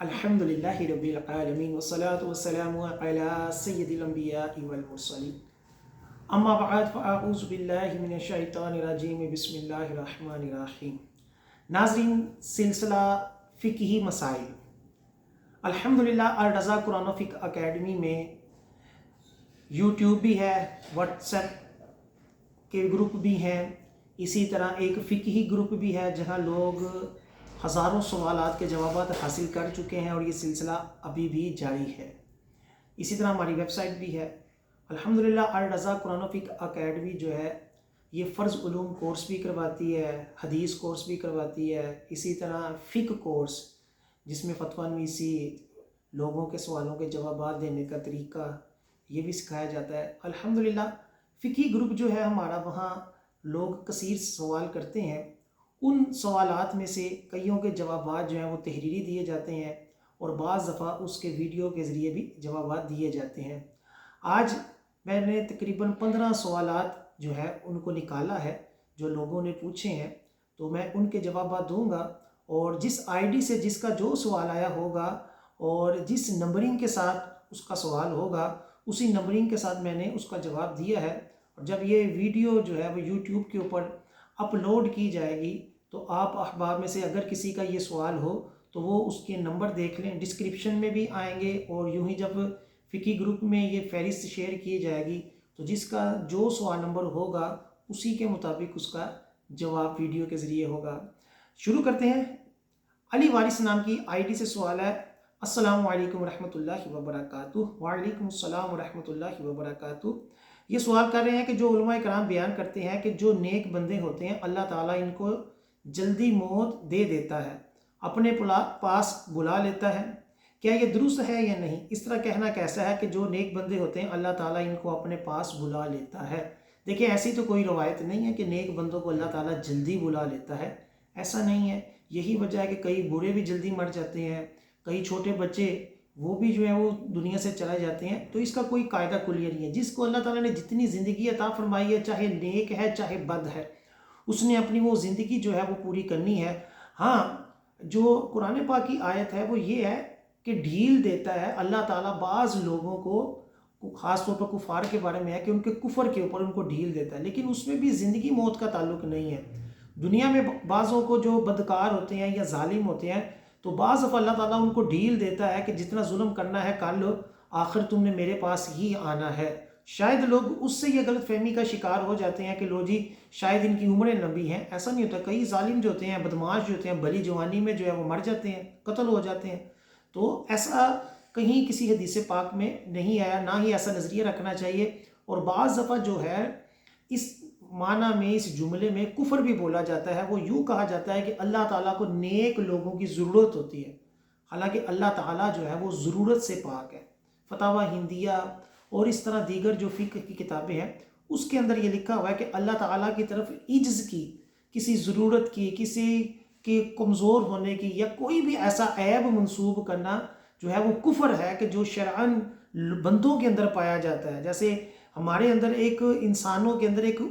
الحمدللہ رب العالمین والصلاة والسلام علی سید الانبیاء والمرسلین اما بعد فاعوذ باللہ من الشیطان الرجیم بسم اللہ الرحمن الرحیم۔ ناظرین، سلسلہ فقہی مسائل الحمدللہ الرضا قرآن و فقہ اکیڈمی میں یوٹیوب بھی ہے، واٹس ایپ کے گروپ بھی ہیں، اسی طرح ایک فقہی گروپ بھی ہے جہاں لوگ ہزاروں سوالات کے جوابات حاصل کر چکے ہیں اور یہ سلسلہ ابھی بھی جاری ہے۔ اسی طرح ہماری ویب سائٹ بھی ہے الحمدللہ الرضا قرآن و فقہ اکیڈمی جو ہے یہ فرض علوم کورس بھی کرواتی ہے، حدیث کورس بھی کرواتی ہے، اسی طرح فقہ کورس جس میں فتویٰ نویسی، لوگوں کے سوالوں کے جوابات دینے کا طریقہ یہ بھی سکھایا جاتا ہے۔ الحمدللہ فقہی گروپ جو ہے ہمارا، وہاں لوگ کثیر سوال کرتے ہیں، ان سوالات میں سے کئیوں کے جوابات جو ہیں وہ تحریری دیے جاتے ہیں اور بعض دفعہ اس کے ویڈیو کے ذریعے بھی جوابات دیے جاتے ہیں۔ آج میں نے تقریباً 15 سوالات جو ہے ان کو نکالا ہے جو لوگوں نے پوچھے ہیں، تو میں ان کے جوابات دوں گا، اور جس آئی ڈی سے جس کا جو سوال آیا ہوگا اور جس نمبرنگ کے ساتھ اس کا سوال ہوگا اسی نمبرنگ کے ساتھ میں نے اس کا جواب دیا ہے۔ اور جب یہ ویڈیو جو ہے وہ یوٹیوب کے اوپر اپلوڈ کی جائے گی تو آپ احباب میں سے اگر کسی کا یہ سوال ہو تو وہ اس کے نمبر دیکھ لیں، ڈسکرپشن میں بھی آئیں گے، اور یوں ہی جب فقہی گروپ میں یہ فہرست شیئر کی جائے گی تو جس کا جو سوال نمبر ہوگا اسی کے مطابق اس کا جواب ویڈیو کے ذریعے ہوگا۔ شروع کرتے ہیں۔ علی وارث نام کی آئی ڈی سے سوال ہے، السلام علیکم ورحمۃ اللہ وبرکاتہ۔ وعلیکم السلام ورحمۃ اللہ وبرکاتہ۔ یہ سوال کر رہے ہیں کہ جو علماء کرام بیان کرتے ہیں کہ جو نیک بندے ہوتے ہیں اللہ تعالیٰ ان کو جلدی موت دے دیتا ہے، اپنے پاس بلا لیتا ہے، کیا یہ درست ہے یا نہیں؟ اس طرح کہنا کیسا ہے کہ جو نیک بندے ہوتے ہیں اللہ تعالیٰ ان کو اپنے پاس بلا لیتا ہے؟ دیکھیں، ایسی تو کوئی روایت نہیں ہے کہ نیک بندوں کو اللہ تعالیٰ جلدی بلا لیتا ہے، ایسا نہیں ہے۔ یہی وجہ ہے کہ کئی بوڑھے بھی جلدی مر جاتے ہیں، کئی چھوٹے بچے وہ بھی جو ہے وہ دنیا سے چلے جاتے ہیں، تو اس کا کوئی قاعدہ کلیہ نہیں ہے۔ جس کو اللہ تعالیٰ نے جتنی زندگی عطا فرمائی ہے، چاہے نیک ہے چاہے بد ہے، اس نے اپنی وہ زندگی جو ہے وہ پوری کرنی ہے۔ ہاں، جو قرآن پاک کی آیت ہے وہ یہ ہے کہ ڈھیل دیتا ہے اللہ تعالیٰ بعض لوگوں کو، خاص طور پر کفار کے بارے میں ہے کہ ان کے کفر کے اوپر ان کو ڈھیل دیتا ہے، لیکن اس میں بھی زندگی موت کا تعلق نہیں ہے۔ دنیا میں بعضوں کو جو بدکار ہوتے ہیں یا ظالم ہوتے ہیں تو بعض دفعہ اللہ تعالیٰ ان کو ڈھیل دیتا ہے کہ جتنا ظلم کرنا ہے کر لو، آخر تم نے میرے پاس ہی آنا ہے۔ شاید لوگ اس سے یہ غلط فہمی کا شکار ہو جاتے ہیں کہ لو جی شاید ان کی عمریں لمبی ہیں، ایسا نہیں ہوتا۔ کئی ظالم جو ہوتے ہیں، بدماش جو ہوتے ہیں، بلی جوانی میں جو ہے وہ مر جاتے ہیں، قتل ہو جاتے ہیں، تو ایسا کہیں کسی حدیث پاک میں نہیں آیا، نہ ہی ایسا نظریہ رکھنا چاہیے۔ اور بعض دفعہ جو ہے اس معنی میں، اس جملے میں کفر بھی بولا جاتا ہے۔ وہ یوں کہا جاتا ہے کہ اللہ تعالیٰ کو نیک لوگوں کی ضرورت ہوتی ہے، حالانکہ اللہ تعالیٰ جو ہے وہ ضرورت سے پاک ہے۔ فتاوی ہندیہ اور اس طرح دیگر جو فقہ کی کتابیں ہیں اس کے اندر یہ لکھا ہوا ہے کہ اللہ تعالیٰ کی طرف عجز کی، کسی ضرورت کی، کسی کے کمزور ہونے کی یا کوئی بھی ایسا عیب منسوب کرنا جو ہے وہ کفر ہے کہ جو شرعاً بندوں کے اندر پایا جاتا ہے۔ جیسے ہمارے اندر ایک انسانوں کے اندر ایک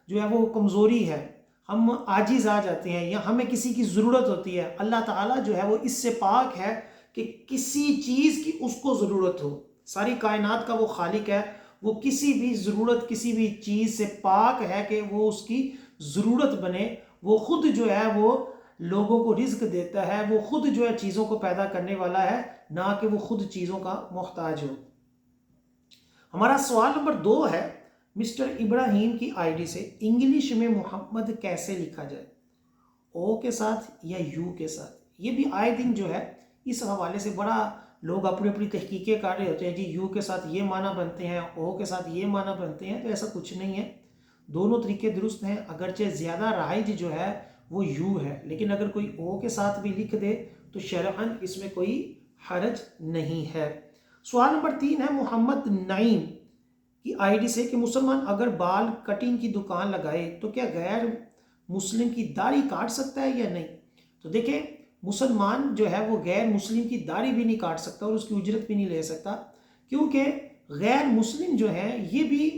جو ہے وہ کمزوری ہے، ہم عاجز آ جاتے ہیں یا ہمیں کسی کی ضرورت ہوتی ہے۔ اللہ تعالیٰ جو ہے وہ اس سے پاک ہے کہ کسی چیز کی اس کو ضرورت ہو۔ ساری کائنات کا وہ خالق ہے، وہ کسی بھی ضرورت، کسی بھی چیز سے پاک ہے کہ وہ اس کی ضرورت بنے۔ وہ خود جو ہے وہ لوگوں کو رزق دیتا ہے، وہ خود جو ہے چیزوں کو پیدا کرنے والا ہے، نہ کہ وہ خود چیزوں کا محتاج ہو۔ ہمارا سوال نمبر 2 ہے مسٹر ابراہیم کی آئی ڈی سے، انگلش میں محمد کیسے لکھا جائے، او کے ساتھ یا یو کے ساتھ؟ یہ بھی آئے دن جو ہے اس حوالے سے بڑا لوگ اپنی اپنی تحقیقیں کر رہے ہوتے ہیں، جی یو کے ساتھ یہ معنی بنتے ہیں، او کے ساتھ یہ معنی بنتے ہیں، تو ایسا کچھ نہیں ہے۔ دونوں طریقے درست ہیں، اگرچہ زیادہ رائج جو ہے وہ یو ہے، لیکن اگر کوئی او کے ساتھ بھی لکھ دے تو شرعاً اس میں کوئی حرج نہیں ہے۔ سوال نمبر 3 ہے محمد نعیم کی آئی ڈی سے کہ مسلمان اگر بال کٹنگ کی دکان لگائے تو کیا غیر مسلم کی داڑھی کاٹ سکتا ہے یا نہیں؟ تو دیکھیں، مسلمان جو ہے وہ غیر مسلم کی داڑھی بھی نہیں کاٹ سکتا اور اس کی اجرت بھی نہیں لے سکتا، کیونکہ غیر مسلم جو ہیں یہ بھی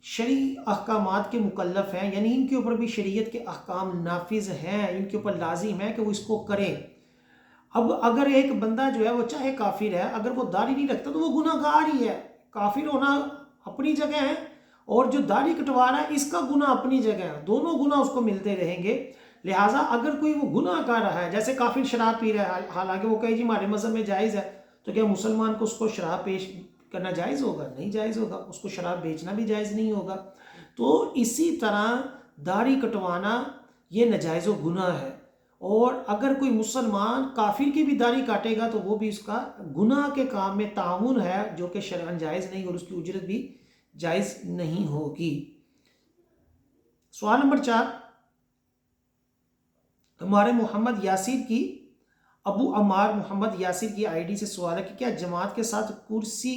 شرعی احکامات کے مکلف ہیں، یعنی ان کے اوپر بھی شریعت کے احکام نافذ ہیں، ان کے اوپر لازم ہے کہ وہ اس کو کریں۔ اب اگر ایک بندہ جو ہے وہ چاہے کافر ہے، اگر وہ داڑھی نہیں رکھتا تو وہ گناہ گار ہی ہے. کافر ہونا اپنی جگہ ہے اور جو داڑھی کٹوا رہا ہے اس کا گناہ اپنی جگہ ہے، دونوں گناہ اس کو ملتے رہیں گے. لہٰذا اگر کوئی وہ گناہ کر رہا ہے، جیسے کافر شراب پی رہا ہے، حالانکہ وہ کہے جی ہمارے مذہب میں جائز ہے، تو کیا مسلمان کو اس کو شراب پیش کرنا جائز ہوگا؟ نہیں جائز ہوگا. اس کو شراب بیچنا بھی جائز نہیں ہوگا. تو اسی طرح داڑھی کٹوانا یہ ناجائز و گناہ ہے. اور اگر کوئی مسلمان کافر کی بھی داڑھی کاٹے گا تو وہ بھی اس کا گناہ کے کام میں تعاون ہے، جو کہ شرعاً جائز نہیں، اور اس کی اجرت بھی جائز نہیں ہوگی. سوال نمبر 4 ہمارے محمد یاسر کی، ابو عمار محمد یاسر کی آئی ڈی سے سوال ہے کہ کیا جماعت کے ساتھ کرسی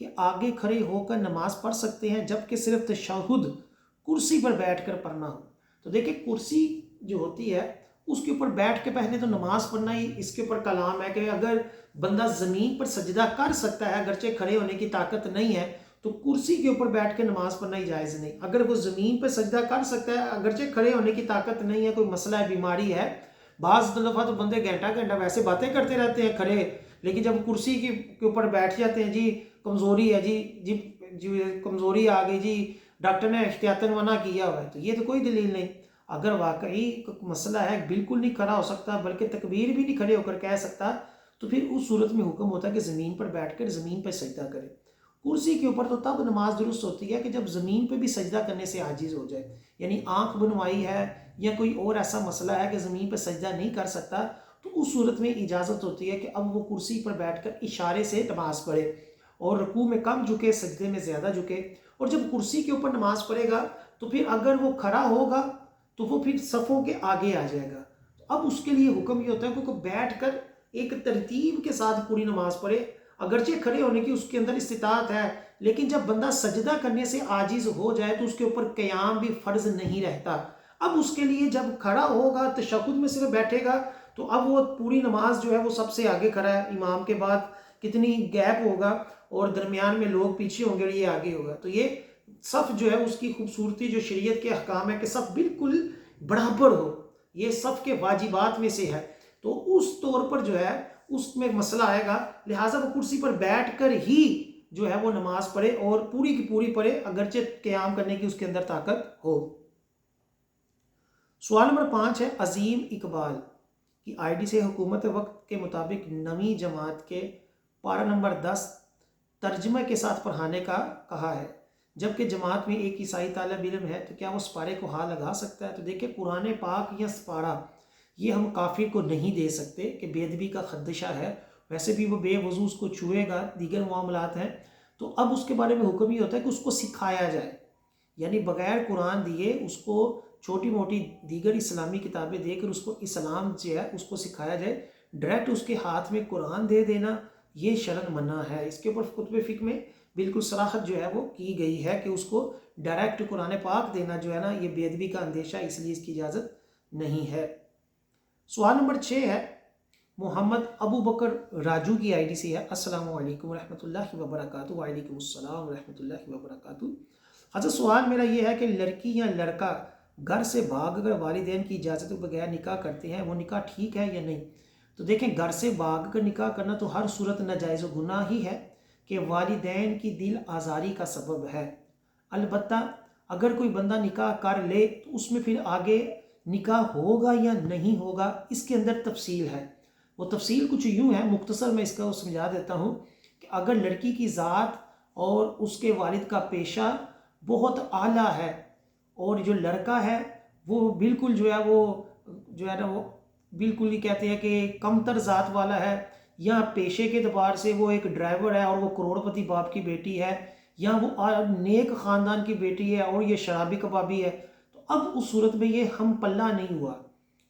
کے آگے کھڑے ہو کر نماز پڑھ سکتے ہیں جبکہ صرف تشہد کرسی پر بیٹھ کر پڑھنا ہو؟ تو دیکھیں کرسی جو ہوتی ہے اس کے اوپر بیٹھ کے پہلے تو نماز پڑھنا ہی اس کے اوپر کلام ہے کہ اگر بندہ زمین پر سجدہ کر سکتا ہے اگرچہ کھڑے ہونے کی طاقت نہیں ہے تو کرسی کے اوپر بیٹھ کے نماز پڑھنا ہی جائز نہیں. اگر وہ زمین پر سجدہ کر سکتا ہے اگرچہ کھڑے ہونے کی طاقت نہیں ہے، کوئی مسئلہ ہے، بیماری ہے، بعض دفعہ تو بندے گھنٹہ ویسے باتیں کرتے رہتے ہیں کھڑے، لیکن جب کرسی کے اوپر بیٹھ جاتے ہیں جی کمزوری ہے، جی کمزوری آ گئی، جی ڈاکٹر نے احتیاطاً منع کیا ہوا ہے، تو یہ تو کوئی دلیل نہیں. اگر واقعی مسئلہ ہے بالکل نہیں کھڑا ہو سکتا بلکہ تکبیر بھی نہیں کھڑے ہو کر کہہ سکتا، تو پھر اس صورت میں حکم ہوتا ہے کہ زمین پر بیٹھ کر زمین پہ سجدہ کرے. کرسی کے اوپر تو تب نماز درست ہوتی ہے کہ جب زمین پہ بھی سجدہ کرنے سے عاجز ہو جائے، یعنی آنکھ بنوائی ہے یا کوئی اور ایسا مسئلہ ہے کہ زمین پہ سجدہ نہیں کر سکتا، تو اس صورت میں اجازت ہوتی ہے کہ اب وہ کرسی پر بیٹھ کر اشارے سے نماز پڑھے اور رکوع میں کم جھکے، سجدے میں زیادہ جھکے. اور جب کرسی کے اوپر نماز پڑھے گا تو پھر اگر وہ کھڑا ہوگا تو وہ پھر صفوں کے آگے آ جائے گا. اب اس کے لیے حکم یہ ہوتا ہے کہ وہ بیٹھ کر ایک ترتیب کے ساتھ پوری نماز پڑھے، اگرچہ کھڑے ہونے کی اس کے اندر استطاعت ہے، لیکن جب بندہ سجدہ کرنے سے عاجز ہو جائے تو اس کے اوپر قیام بھی فرض نہیں رہتا. اب اس کے لیے جب کھڑا ہوگا تشہد میں صرف بیٹھے گا تو اب وہ پوری نماز جو ہے وہ سب سے آگے کھڑا ہے، امام کے بعد کتنی گیپ ہوگا اور درمیان میں لوگ پیچھے ہوں گے اور یہ آگے ہوگا. تو یہ صف جو ہے اس کی خوبصورتی جو شریعت کے احکام ہے کہ صف بالکل برابر ہو، یہ صف کے واجبات میں سے ہے. تو اس طور پر جو ہے اس میں مسئلہ آئے گا، لہٰذا وہ کرسی پر بیٹھ کر ہی جو ہے وہ نماز پڑھے اور پوری کی پوری پڑھے اگرچہ قیام کرنے کی اس کے اندر طاقت ہو. سوال نمبر 5 ہے عظیم اقبال کی آئی ڈی سے حکومت وقت کے مطابق نویں جماعت کے پارہ نمبر 10 ترجمہ کے ساتھ پڑھانے کا کہا ہے، جبکہ جماعت میں ایک عیسائی طالب علم ہے، تو کیا وہ سپارے کو ہاتھ لگا سکتا ہے؟ تو دیکھیں قرآن پاک یا سپارہ یہ ہم کافر کو نہیں دے سکتے کہ بے ادبی کا خدشہ ہے، ویسے بھی وہ بے وضو اس کو چھوئے گا، دیگر معاملات ہیں. تو اب اس کے بارے میں حکم یہ ہوتا ہے کہ اس کو سکھایا جائے، یعنی بغیر قرآن دیے اس کو چھوٹی موٹی دیگر اسلامی کتابیں دے کر اس کو اسلام جو ہے اس کو سکھایا جائے. ڈائریکٹ اس کے ہاتھ میں قرآن دے دینا یہ شرعاً منع ہے. اس کے اوپر کتب فقہ میں بالکل صراحت جو ہے وہ کی گئی ہے کہ اس کو ڈائریکٹ قرآن پاک دینا جو ہے نا یہ بے ادبی کا اندیشہ، اس لیے اس کی اجازت نہیں ہے. سوال نمبر 6 ہے محمد ابو بکر راجو کی آئی ڈی سے ہے. السلام علیکم ورحمۃ اللہ وبرکاتہ. وعلیکم السلام ورحمۃ اللہ وبرکاتہ. حضرت سوال میرا یہ ہے کہ لڑکی یا لڑکا گھر سے بھاگ کر والدین کی اجازت کے بغیر نکاح کرتے ہیں، وہ نکاح ٹھیک ہے یا نہیں؟ تو دیکھیں گھر سے بھاگ کر نکاح کرنا تو ہر صورت ناجائز و گناہ ہی ہے کہ والدین کی دل آزاری کا سبب ہے. البتہ اگر کوئی بندہ نکاح کر لے تو اس میں پھر آگے نکاح ہوگا یا نہیں ہوگا اس کے اندر تفصیل ہے. وہ تفصیل کچھ یوں ہے، مختصر میں اس کا سمجھا دیتا ہوں کہ اگر لڑکی کی ذات اور اس کے والد کا پیشہ بہت اعلیٰ ہے اور جو لڑکا ہے وہ بالکل جو ہے نا وہ بالکل ہی کہتے ہیں کہ کمتر ذات والا ہے، یا پیشے کے اعتبار سے وہ ایک ڈرائیور ہے اور وہ کروڑ پتی باپ کی بیٹی ہے، یا وہ نیک خاندان کی بیٹی ہے اور یہ شرابی کبابی ہے، تو اب اس صورت میں یہ ہم پلہ نہیں ہوا.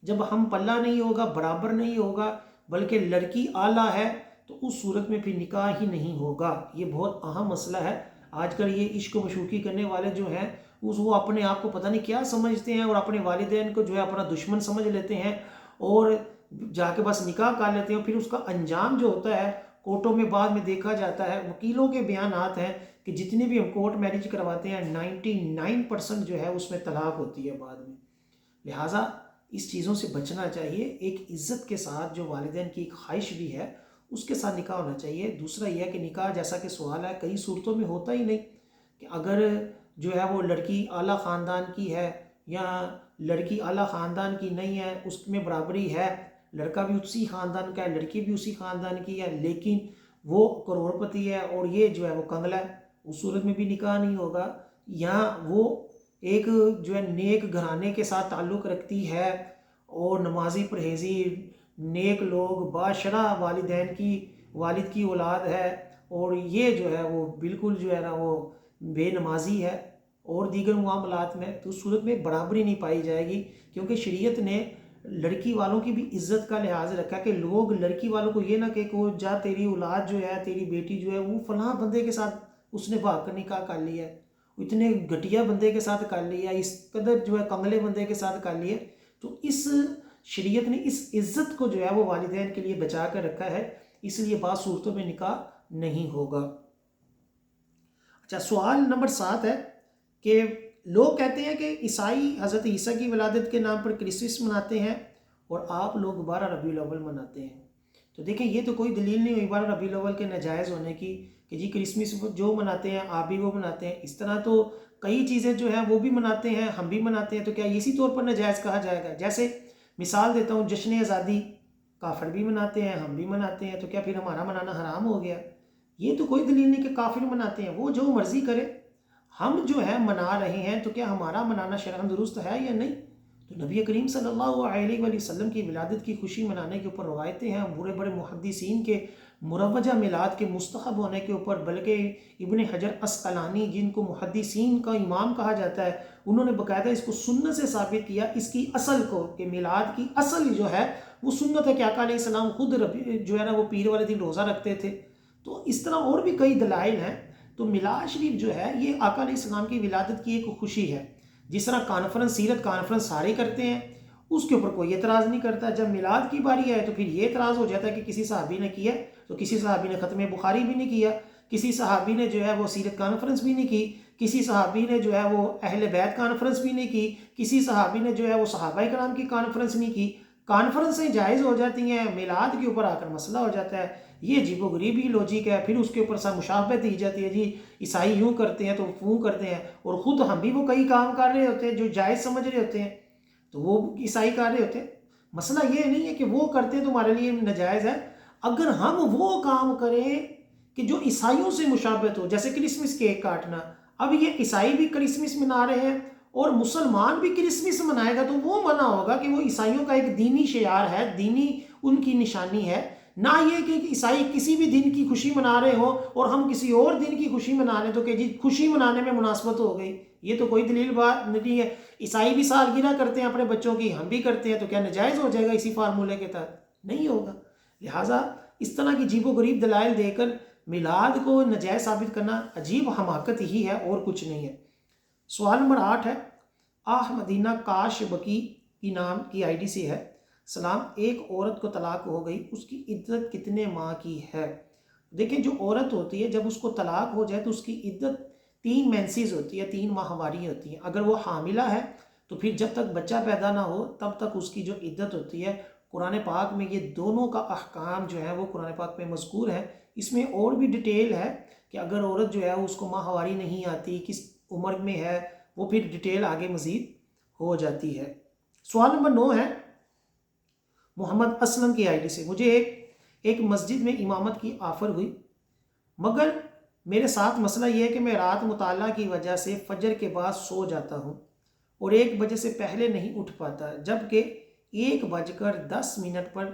جب ہم پلہ نہیں ہوگا، برابر نہیں ہوگا، بلکہ لڑکی اعلیٰ ہے، تو اس صورت میں پھر نکاح ہی نہیں ہوگا. یہ بہت اہم مسئلہ ہے. آج کل یہ عشق و مشوقی کرنے والے جو ہیں وہ اپنے آپ کو پتہ نہیں کیا سمجھتے ہیں اور اپنے والدین کو جو ہے اپنا دشمن سمجھ لیتے ہیں اور جا کے بس نکاح کر لیتے ہیں. پھر اس کا انجام جو ہوتا ہے کورٹوں میں بعد میں دیکھا جاتا ہے، وکیلوں کے بیانات ہیں کہ جتنے بھی ہم کورٹ میرج کرواتے ہیں 99% جو ہے اس میں طلاق ہوتی ہے بعد میں. لہٰذا اس چیزوں سے بچنا چاہیے۔ ایک عزت کے ساتھ جو والدین کی ایک خواہش بھی ہے اس کے ساتھ نکاح ہونا چاہیے۔ دوسرا یہ ہے کہ نکاح جیسا کہ سوال ہے کئی صورتوں میں ہوتا ہی نہیں کہ اگر جو ہے وہ لڑکی اعلیٰ خاندان کی ہے یا لڑکی اعلیٰ خاندان کی نہیں ہے، اس میں برابری ہے، لڑکا بھی اسی خاندان کا ہے لڑکی بھی اسی خاندان کی ہے، لیکن وہ کروڑ پتی ہے اور یہ جو ہے وہ کنگلا ہے، اس صورت میں بھی نکاح نہیں ہوگا۔ یا وہ ایک جو ہے نیک گھرانے کے ساتھ تعلق رکھتی ہے اور نمازی پرہیزی نیک لوگ باشرح والد کی اولاد ہے، اور یہ جو ہے وہ بالکل جو ہے نا وہ بے نمازی ہے اور دیگر معاملات میں، تو اس صورت میں برابری نہیں پائی جائے گی، کیونکہ شریعت نے لڑکی والوں کی بھی عزت کا لحاظ رکھا کہ لوگ لڑکی والوں کو یہ نہ کہ جا تیری اولاد جو ہے تیری بیٹی جو ہے وہ فلاں بندے کے ساتھ اس نے بھاگ کر نکاح کر لیا ہے، اتنے گھٹیا بندے کے ساتھ کر لیا، اس قدر جو ہے کنگلے بندے کے ساتھ کر لیا، تو اس شریعت نے اس عزت کو جو ہے وہ والدین کے لیے بچا کر رکھا ہے، اس لیے بعض صورتوں میں نکاح نہیں ہوگا۔ اچھا، سوال نمبر 7 ہے کہ لوگ کہتے ہیں کہ عیسائی حضرت عیسیٰ کی ولادت کے نام پر کرسمس مناتے ہیں اور آپ لوگ 12 ربیع الاول مناتے ہیں۔ تو دیکھیں یہ تو کوئی دلیل نہیں ہوئی 12 ربیع الاول کے ناجائز ہونے کی کہ جی کرسمس جو مناتے ہیں آپ بھی وہ مناتے ہیں، اس طرح تو کئی چیزیں جو ہیں وہ بھی مناتے ہیں ہم بھی مناتے ہیں، تو کیا اسی طور پر ناجائز کہا جائے گا؟ جیسے مثال دیتا ہوں، جشن آزادی کافر بھی مناتے ہیں ہم بھی مناتے ہیں، تو کیا پھر ہمارا منانا حرام ہو گیا؟ یہ تو کوئی دلیل نہیں کہ کافر مناتے ہیں، وہ جو مرضی کرے، ہم جو ہے منا رہے ہیں، تو کیا ہمارا منانا شرعاً درست ہے یا نہیں؟ تو نبی کریم صلی اللہ علیہ وآلہ وسلم کی ولادت کی خوشی منانے کے اوپر روایتیں ہیں، بڑے بڑے محدثین کے مروجہ میلاد کے مستحب ہونے کے اوپر، بلکہ ابن حجر عسقلانی جن کو محدثین کا امام کہا جاتا ہے، انہوں نے باقاعدہ اس کو سنت سے ثابت کیا، اس کی اصل کو کہ میلاد کی اصل جو ہے وہ سنت ہے کہ آقا علیہ السلام خود جو ہے نا وہ پیر والے دن روزہ رکھتے تھے۔ تو اس طرح اور بھی کئی دلائل ہیں۔ تو میلاد شریف جو ہے یہ آقا علیہ السلام کی ولادت کی ایک خوشی ہے، جس طرح کانفرنس سیرت کانفرنس سارے کرتے ہیں، اس کے اوپر کوئی اعتراض نہیں کرتا۔ جب میلاد کی باری ہے تو پھر یہ اعتراض ہو جاتا ہے کہ کسی صحابی نے کیا تو کسی صحابی نے ختم بخاری بھی نہیں کیا، کسی صحابی نے جو ہے وہ سیرت کانفرنس بھی نہیں کی، کسی صحابی نے جو ہے وہ اہل بیت کانفرنس بھی نہیں کی، کسی صحابی نے جو ہے وہ صحابہ کرام کی کانفرنس نہیں کی۔ کانفرنسیں جائز ہو جاتی ہیں، میلاد کے اوپر آ کر مسئلہ ہو جاتا ہے، یہ عجیب و غریب ہی لوجک ہے۔ پھر اس کے اوپر سب مشابہت دی جاتی ہے، جی عیسائی یوں کرتے ہیں تو وہ کرتے ہیں، اور خود ہم بھی وہ کئی کام کر رہے ہوتے ہیں جو جائز سمجھ رہے ہوتے ہیں تو وہ عیسائی کر رہے ہوتے ہیں۔ مسئلہ یہ نہیں ہے کہ وہ کرتے ہیں تو ہمارے لیے ناجائز ہے، اگر ہم وہ کام کریں کہ جو عیسائیوں سے مشابہت ہو، جیسے کرسمس کیک کاٹنا، اب یہ عیسائی بھی کرسمس منا رہے ہیں اور مسلمان بھی کرسمس منائے گا تو وہ منع ہوگا کہ وہ عیسائیوں کا ایک دینی شعار ہے، دینی ان کی نشانی ہے، نہ یہ کہ عیسائی کسی بھی دن کی خوشی منا رہے ہوں اور ہم کسی اور دن کی خوشی منا رہے ہیں تو کہ جی خوشی منانے میں مناسبت ہو گئی۔ یہ تو کوئی دلیل بات نہیں ہے۔ عیسائی بھی سالگرہ کرتے ہیں اپنے بچوں کی، ہم بھی کرتے ہیں، تو کیا ناجائز ہو جائے گا اسی فارمولے کے تحت؟ نہیں ہوگا۔ لہٰذا اس طرح کی عجیب و غریب دلائل دے کر میلاد کو ناجائز ثابت کرنا عجیب حماقت ہی ہے اور کچھ نہیں ہے۔ سوال نمبر 8 ہے، مدینہ کاش بکی کی نام کی آئی ڈی سے ہے، سلام، ایک عورت کو طلاق ہو گئی، اس کی عدت کتنے ماہ کی ہے؟ دیکھیں جو عورت ہوتی ہے جب اس کو طلاق ہو جائے تو اس کی عدت 3 مینسز ہوتی ہے، 3 ماہواری ہوتی ہیں۔ اگر وہ حاملہ ہے تو پھر جب تک بچہ پیدا نہ ہو تب تک اس کی جو عدت ہوتی ہے، قرآن پاک میں یہ دونوں کا احکام جو ہے وہ قرآن پاک میں مذکور ہے۔ اس میں اور بھی ڈیٹیل ہے کہ اگر عورت جو ہے اس کو ماہواری نہیں آتی، کس عمر میں ہے، وہ پھر ڈیٹیل آگے مزید ہو جاتی ہے۔ سوال نمبر 9 ہے محمد اسلم کی آئی ڈی سے، مجھے ایک مسجد میں امامت کی آفر ہوئی، مگر میرے ساتھ مسئلہ یہ ہے کہ میں رات مطالعہ کی وجہ سے فجر کے بعد سو جاتا ہوں اور 1 بجے سے پہلے نہیں اٹھ پاتا، جبکہ 1:10 پر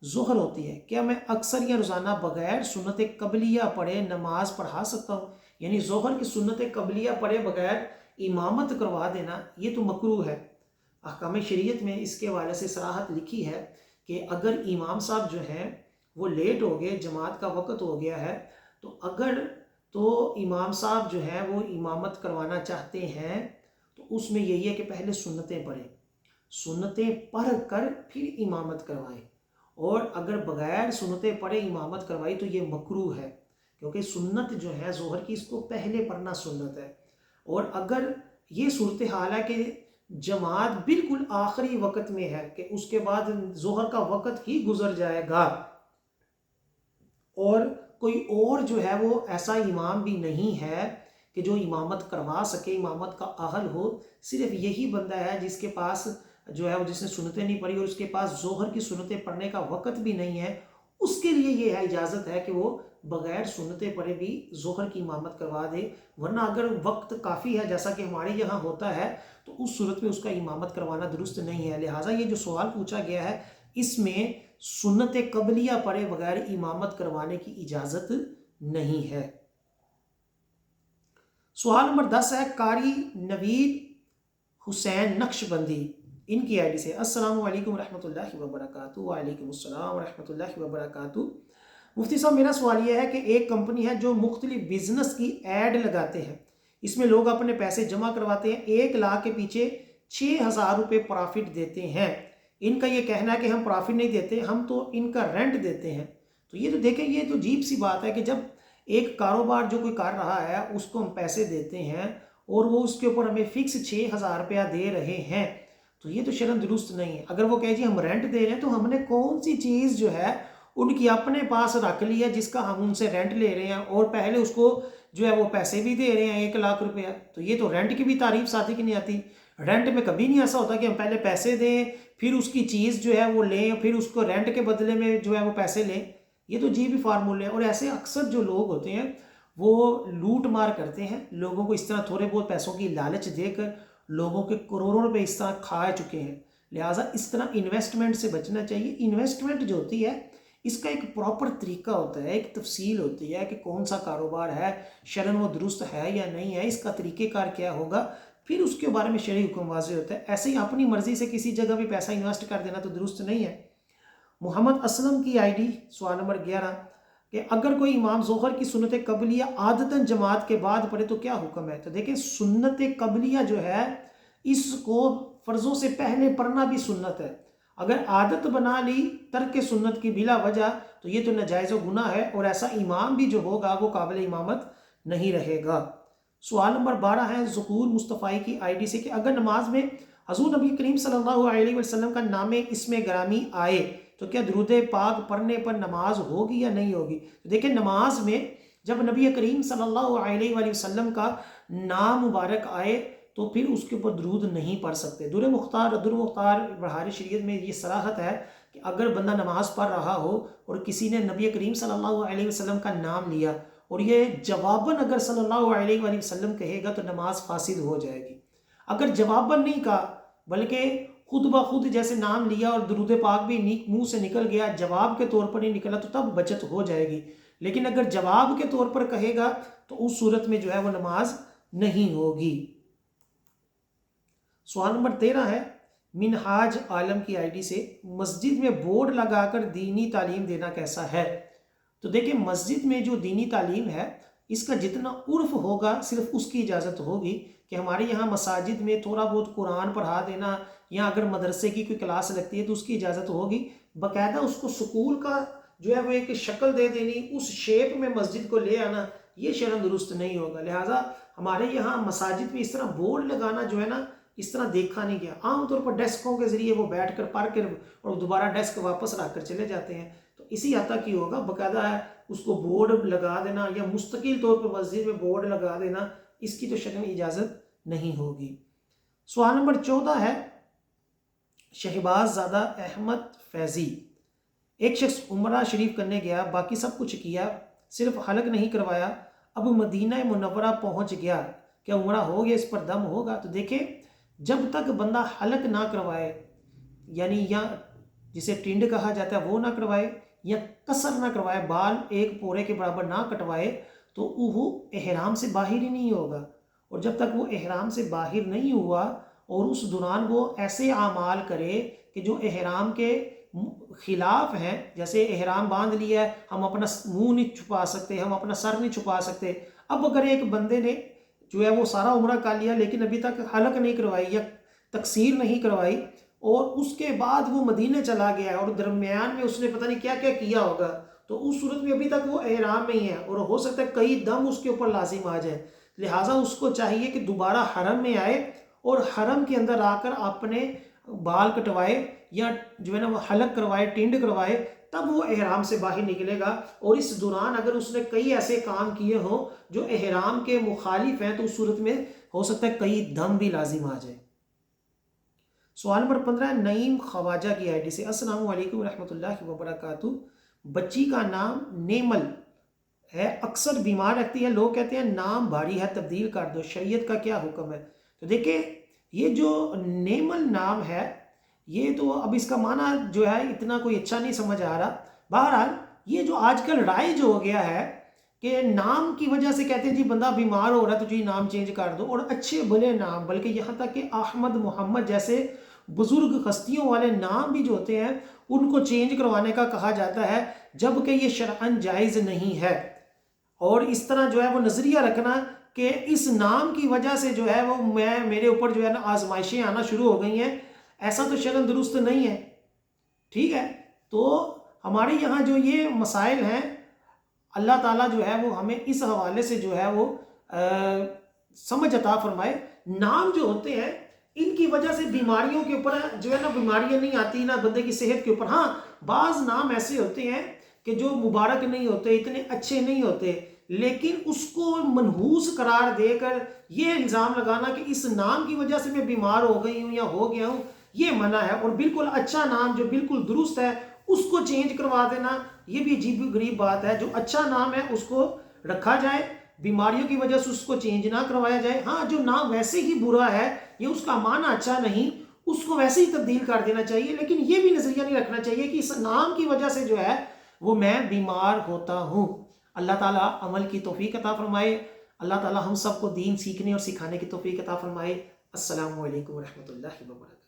ظہر ہوتی ہے، کیا میں اکثر یا روزانہ بغیر سنت قبلیہ پڑھے نماز پڑھا سکتا ہوں؟ یعنی ظہر کی سنت قبلیہ پڑھے بغیر امامت کروا دینا یہ تو مکروہ ہے۔ احکام شریعت میں اس کے حوالے سے صراحت لکھی ہے کہ اگر امام صاحب جو ہیں وہ لیٹ ہو گئے، جماعت کا وقت ہو گیا ہے، تو امام صاحب جو ہیں وہ امامت کروانا چاہتے ہیں تو اس میں یہی ہے کہ پہلے سنتیں پڑھیں، سنتیں پڑھ کر پھر امامت کروائیں، اور اگر بغیر سنتیں پڑھے امامت کروائی تو یہ مکروہ ہے، کیونکہ سنت جو ہے ظہر کی اس کو پہلے پڑھنا سنت ہے۔ اور اگر یہ صورتحال ہے کہ جماعت بالکل آخری وقت میں ہے کہ اس کے بعد ظہر کا وقت ہی گزر جائے گا، اور کوئی اور جو ہے وہ ایسا امام بھی نہیں ہے کہ جو امامت کروا سکے، امامت کا اہل ہو، صرف یہی بندہ ہے جس کے پاس جو ہے وہ جس نے سنتیں نہیں پڑھی اور اس کے پاس ظہر کی سنتیں پڑھنے کا وقت بھی نہیں ہے، اس کے لیے یہ ہے اجازت ہے کہ وہ بغیر سنتیں پڑھے بھی ظہر کی امامت کروا دے، ورنہ اگر وقت کافی ہے جیسا کہ ہمارے یہاں ہوتا ہے تو اس صورت میں اس کا امامت کروانا درست نہیں ہے۔ لہٰذا یہ جو سوال پوچھا گیا ہے اس میں سنت قبلیہ پڑھے بغیر امامت کروانے کی اجازت نہیں ہے۔ سوال نمبر 10 ہے قاری نوید حسین نقشبندی، ان کی آئی ڈی سے السلام علیکم ورحمۃ اللہ وبرکاتہ۔ وعلیکم السلام ورحمۃ اللہ وبرکاتہ۔ مفتی صاحب میرا سوال یہ ہے کہ ایک کمپنی ہے جو مختلف بزنس کی ایڈ لگاتے ہیں، اس میں لوگ اپنے پیسے جمع کرواتے ہیں، 1 لاکھ کے پیچھے 6,000 روپے پرافٹ دیتے ہیں، ان کا یہ کہنا ہے کہ ہم پرافٹ نہیں دیتے، ہم تو ان کا رینٹ دیتے ہیں۔ تو یہ تو دیکھیں یہ تو عجیب سی بات ہے کہ جب ایک کاروبار جو کوئی کر رہا ہے اس کو ہم پیسے دیتے ہیں اور وہ اس کے اوپر ہمیں فکس 6,000 روپیہ دے رہے ہیں، تو یہ تو شرعاً درست نہیں ہے۔ اگر وہ کہے جی ہم رینٹ دے رہے ہیں تو ہم نے کون سی چیز جو ہے ان کی اپنے پاس رکھ لی ہے جس کا ہم ان سے رینٹ لے رہے ہیں اور پہلے اس کو جو ہے وہ پیسے بھی دے رہے ہیں 1 لاکھ روپیہ، تو یہ تو رینٹ کی بھی تعریف ساتھی کی نہیں آتی۔ رینٹ میں کبھی نہیں ایسا ہوتا کہ ہم پہلے پیسے دیں پھر اس کی چیز جو ہے وہ لیں پھر اس کو رینٹ کے بدلے میں جو ہے وہ پیسے لیں، یہ تو جی بھی فارمولے ہیں۔ اور ایسے اکثر جو لوگ ہوتے ہیں وہ لوٹ مار کرتے ہیں، لوگوں کو اس طرح تھوڑے بہت پیسوں کی لالچ دے کر لوگوں کے کروڑوں روپے اس طرح کھا چکے ہیں۔ لہٰذا اس طرح انویسٹمنٹ سے بچنا چاہیے۔ انویسٹمنٹ جو ہوتی ہے اس کا ایک پراپر طریقہ ہوتا ہے، ایک تفصیل ہوتی ہے کہ کون سا کاروبار ہے، شرعاً وہ درست ہے یا نہیں ہے، اس کا طریقہ کار کیا ہوگا، پھر اس کے بارے میں شرعی حکم واضح ہوتا ہے۔ ایسے ہی اپنی مرضی سے کسی جگہ بھی پیسہ انویسٹ کر دینا تو درست نہیں ہے۔ محمد اسلم کی آئی ڈی سوال نمبر 11 کہ اگر کوئی امام ظہر کی سنت قبلیہ عادتاً جماعت کے بعد پڑھے تو کیا حکم ہے؟ تو دیکھیں سنت قبلیہ جو ہے اس کو فرضوں سے پہلے پڑھنا بھی سنت ہے، اگر عادت بنا لی ترک سنت کی بلا وجہ تو یہ تو ناجائز و گناہ ہے، اور ایسا امام بھی جو ہوگا وہ قابل امامت نہیں رہے گا۔ سوال نمبر 12 ہے ظہور مصطفی کی آئی ڈی سے کہ اگر نماز میں حضور نبی کریم صلی اللہ علیہ وسلم کا نام اسم گرامی آئے تو کیا درود پاک پڑھنے پر نماز ہوگی یا نہیں ہوگی؟ تو دیکھیں نماز میں جب نبی کریم صلی اللہ علیہ وآلہ وسلم کا نام مبارک آئے تو پھر اس کے اوپر درود نہیں پڑھ سکتے۔ در مختار بہار شریعت میں یہ صراحت ہے کہ اگر بندہ نماز پڑھ رہا ہو اور کسی نے نبی کریم صلی اللہ علیہ وسلم کا نام لیا اور یہ جواباً اگر صلی اللہ علیہ وآلہ وسلم کہے گا تو نماز فاسد ہو جائے گی۔ اگر جواباً نہیں کہا بلکہ خود بخود جیسے نام لیا اور درود پاک بھی منہ سے نکل گیا، جواب کے طور پر نہیں نکلا تو تب بچت ہو جائے گی، لیکن اگر جواب کے طور پر کہے گا تو اس صورت میں جو ہے وہ نماز نہیں ہوگی۔ سوال نمبر 13 ہے منہاج عالم کی آئی ڈی سے مسجد میں بورڈ لگا کر دینی تعلیم دینا کیسا ہے؟ تو دیکھیں مسجد میں جو دینی تعلیم ہے اس کا جتنا عرف ہوگا صرف اس کی اجازت ہوگی، کہ ہمارے یہاں مساجد میں تھوڑا بہت قرآن پڑھا دینا یا اگر مدرسے کی کوئی کلاس لگتی ہے تو اس کی اجازت ہوگی، باقاعدہ اس کو سکول کا جو ہے وہ ایک شکل دے دینی، اس شیپ میں مسجد کو لے آنا، یہ شرعاً درست نہیں ہوگا۔ لہٰذا ہمارے یہاں مساجد میں اس طرح بورڈ لگانا جو ہے نا اس طرح دیکھا نہیں گیا، عام طور پر ڈیسکوں کے ذریعے وہ بیٹھ کر پڑھ کر اور دوبارہ ڈیسک واپس رکھ کر چلے جاتے ہیں، تو اسی حد تک ہی ہوگا۔ باقاعدہ ہے اس کو بورڈ لگا دینا یا مستقل طور پر مسجد میں بورڈ لگا دینا اس کی تو شرعی اجازت نہیں ہوگی۔ سوال نمبر 14 ہے شہباز زادہ احمد فیضی، ایک شخص عمرہ شریف کرنے گیا، باقی سب کچھ کیا، صرف حلق نہیں کروایا، اب مدینہ منورہ پہنچ گیا، کیا عمرہ ہو گیا، اس پر دم ہوگا؟ تو دیکھیں جب تک بندہ حلق نہ کروائے یعنی یا جسے ٹنڈ کہا جاتا ہے وہ نہ کروائے یا قصر نہ کروائے، بال ایک پورے کے برابر نہ کٹوائے تو وہ احرام سے باہر ہی نہیں ہوگا، اور جب تک وہ احرام سے باہر نہیں ہوا اور اس دوران وہ ایسے اعمال کرے کہ جو احرام کے خلاف ہیں، جیسے احرام باندھ لیا ہے ہم اپنا منہ نہیں چھپا سکتے، ہم اپنا سر نہیں چھپا سکتے، اب اگر ایک بندے نے جو ہے وہ سارا عمرہ کر لیا لیکن ابھی تک حلق نہیں کروائی یا تقصیر نہیں کروائی اور اس کے بعد وہ مدینے چلا گیا اور درمیان میں اس نے پتہ نہیں کیا کیا کیا ہوگا، تو اس صورت میں ابھی تک وہ احرام میں ہی ہے اور ہو سکتا ہے کئی دم اس کے اوپر لازم آ جائے، لہٰذا اس کو چاہیے کہ دوبارہ حرم میں آئے اور حرم کے اندر آ کر اپنے بال کٹوائے یا جو ہے نا وہ حلق کروائے، ٹینڈ کروائے، تب وہ احرام سے باہر نکلے گا۔ اور اس دوران اگر اس نے کئی ایسے کام کیے ہوں جو احرام کے مخالف ہیں تو اس صورت میں ہو سکتا ہے کئی دم بھی لازم آ جائے۔ سوال نمبر 15 نعیم خواجہ کی آئی ڈی سے، السلام علیکم ورحمۃ اللہ وبرکاتہ، بچی کا نام نیمل ہے، اکثر بیمار رہتی ہے، لوگ کہتے ہیں نام بھاری ہے تبدیل کر دو، شریعت کا کیا حکم ہے؟ تو دیکھیں یہ جو نیمل نام ہے یہ تو اب اس کا معنی جو ہے اتنا کوئی اچھا نہیں سمجھ آ رہا۔ بہرحال یہ جو آج کل رائج ہو گیا ہے کہ نام کی وجہ سے کہتے ہیں جی بندہ بیمار ہو رہا ہے تو جی نام چینج کر دو، اور اچھے بھلے نام، بلکہ یہاں تک کہ احمد محمد جیسے بزرگ ہستیوں والے نام بھی جو ہوتے ہیں ان کو چینج کروانے کا کہا جاتا ہے، جبکہ یہ شرعاً جائز نہیں ہے۔ اور اس طرح جو ہے وہ نظریہ رکھنا کہ اس نام کی وجہ سے جو ہے وہ میرے اوپر جو ہے نا آزمائشیں آنا شروع ہو گئی ہیں، ایسا تو شرعاً درست نہیں ہے، ٹھیک ہے؟ تو ہمارے یہاں جو یہ مسائل ہیں اللہ تعالیٰ جو ہے وہ ہمیں اس حوالے سے جو ہے وہ سمجھ عطا فرمائے۔ نام جو ہوتے ہیں ان کی وجہ سے بیماریوں کے اوپر جو ہے نا بیماریاں نہیں آتی، نہ بندے کی صحت کے اوپر۔ ہاں بعض نام ایسے ہوتے ہیں کہ جو مبارک نہیں ہوتے، اتنے اچھے نہیں ہوتے، لیکن اس کو منحوس قرار دے کر یہ الزام لگانا کہ اس نام کی وجہ سے میں بیمار ہو گئی ہوں یا ہو گیا ہوں، یہ منع ہے۔ اور بالکل اچھا نام جو بالکل درست ہے اس کو چینج کروا دینا یہ بھی عجیب غریب بات ہے۔ جو اچھا نام ہے اس کو رکھا جائے، بیماریوں کی وجہ سے اس کو چینج نہ کروایا جائے۔ ہاں جو نام ویسے ہی برا ہے، یہ اس کا معنی اچھا نہیں، اس کو ویسے ہی تبدیل کر دینا چاہیے، لیکن یہ بھی نظریہ نہیں رکھنا چاہیے کہ اس نام کی وجہ سے جو ہے وہ میں بیمار ہوتا ہوں۔ اللہ تعالیٰ عمل کی توفیق عطا فرمائے، اللہ تعالیٰ ہم سب کو دین سیکھنے اور سکھانے کی توفیق عطا فرمائے۔ السلام علیکم ورحمۃ اللہ وبرکاتہ۔